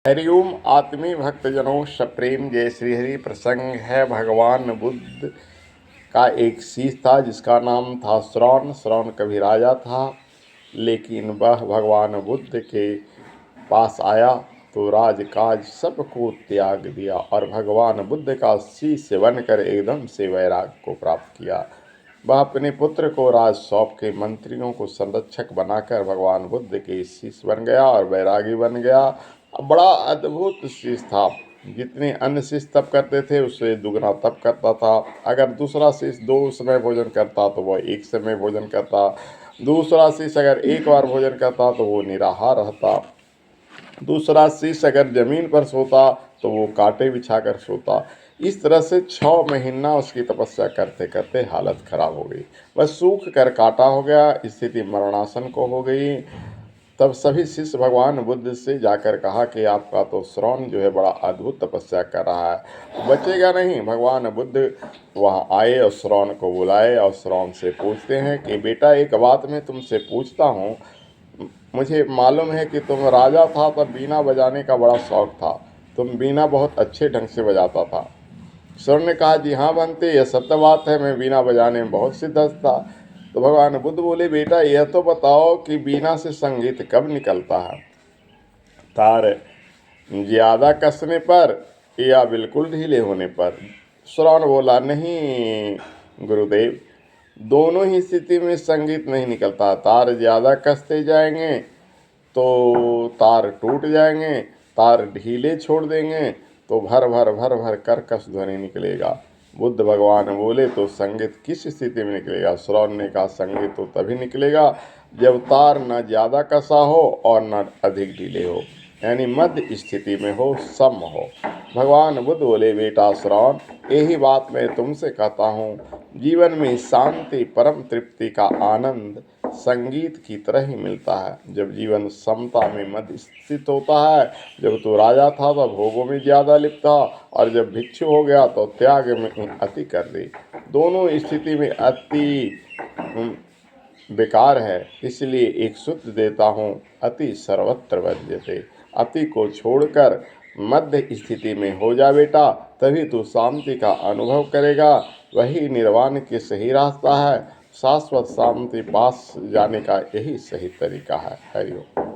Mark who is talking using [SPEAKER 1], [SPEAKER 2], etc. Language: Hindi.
[SPEAKER 1] हरिओम आत्मी भक्तजनों सप्रेम जय श्री हरि। प्रसंग है भगवान बुद्ध का एक शिष्य था जिसका नाम था श्रवण। श्रवण कभी राजा था, लेकिन वह भगवान बुद्ध के पास आया तो राजकाज सबको त्याग दिया और भगवान बुद्ध का शिष्य बनकर एकदम से वैराग्य को प्राप्त किया। वह अपने पुत्र को राज सौंप के मंत्रियों को संरक्षक बनाकर भगवान बुद्ध के शिष्य बन गया और वैरागी बन गया। बड़ा अद्भुत शिष्य था। जितने अन्य शिष्य तप करते थे उससे दुगना तप करता था। अगर दूसरा शिष्य 2 समय भोजन करता तो वह 1 समय भोजन करता। दूसरा शिष्य अगर 1 बार भोजन करता तो वो निराहार रहता। दूसरा शिष्य अगर जमीन पर सोता तो वो कांटे बिछाकर सोता। इस तरह से 6 महीना उसकी तपस्या करते करते हालत खराब हो गई। वह सूख कर काटा हो गया, स्थिति मरणासन को हो गई। तब सभी शिष्य भगवान बुद्ध से जाकर कहा कि आपका तो श्रवण जो है बड़ा अद्भुत तपस्या कर रहा है, बचेगा नहीं। भगवान बुद्ध वहाँ आए और श्रवण को बुलाए और श्रवण से पूछते हैं कि बेटा एक बात मैं तुमसे पूछता हूँ, मुझे मालूम है कि तुम राजा था तब बीना बजाने का बड़ा शौक था, तुम बीना बहुत अच्छे ढंग से बजाता था। श्रवण ने कहा जी हाँ बनते, यह सत्य बात है, मैं बीना बजाने में बहुत सिद्धस्त था। तो भगवान बुद्ध बोले बेटा यह तो बताओ कि बीना से संगीत कब निकलता है, तार ज्यादा कसने पर या बिल्कुल ढीले होने पर। श्रवण बोला नहीं गुरुदेव, दोनों ही स्थिति में संगीत नहीं निकलता। तार ज़्यादा कसते जाएंगे तो तार टूट जाएंगे, तार ढीले छोड़ देंगे तो भर भर भर भर कर्कश ध्वनि निकलेगा। बुद्ध भगवान बोले तो संगीत किस स्थिति में निकलेगा? श्रवण ने कहा संगीत तो तभी निकलेगा जब तार न ज़्यादा कसा हो और न अधिक ढीले हो, यानी मध्य स्थिति में हो, सम हो। भगवान बुद्ध बोले बेटा श्रवण, यही बात मैं तुमसे कहता हूँ, जीवन में शांति परम तृप्ति का आनंद संगीत की तरह ही मिलता है जब जीवन समता में मध्य स्थित होता है। जब तू राजा था तो भोगों में ज़्यादा लिप्त था और जब भिक्षु हो गया तो त्याग में अति कर दी। दोनों स्थिति में अति बेकार है, इसलिए एक सूत्र देता हूँ, अति सर्वत्र वर्ज्यते। अति को छोड़कर मध्य स्थिति में हो जा बेटा, तभी तू शांति का अनुभव करेगा। वही निर्वाण के सही रास्ता है। शाश्वत शांति पास जाने का यही सही तरीका है। हरि ओम।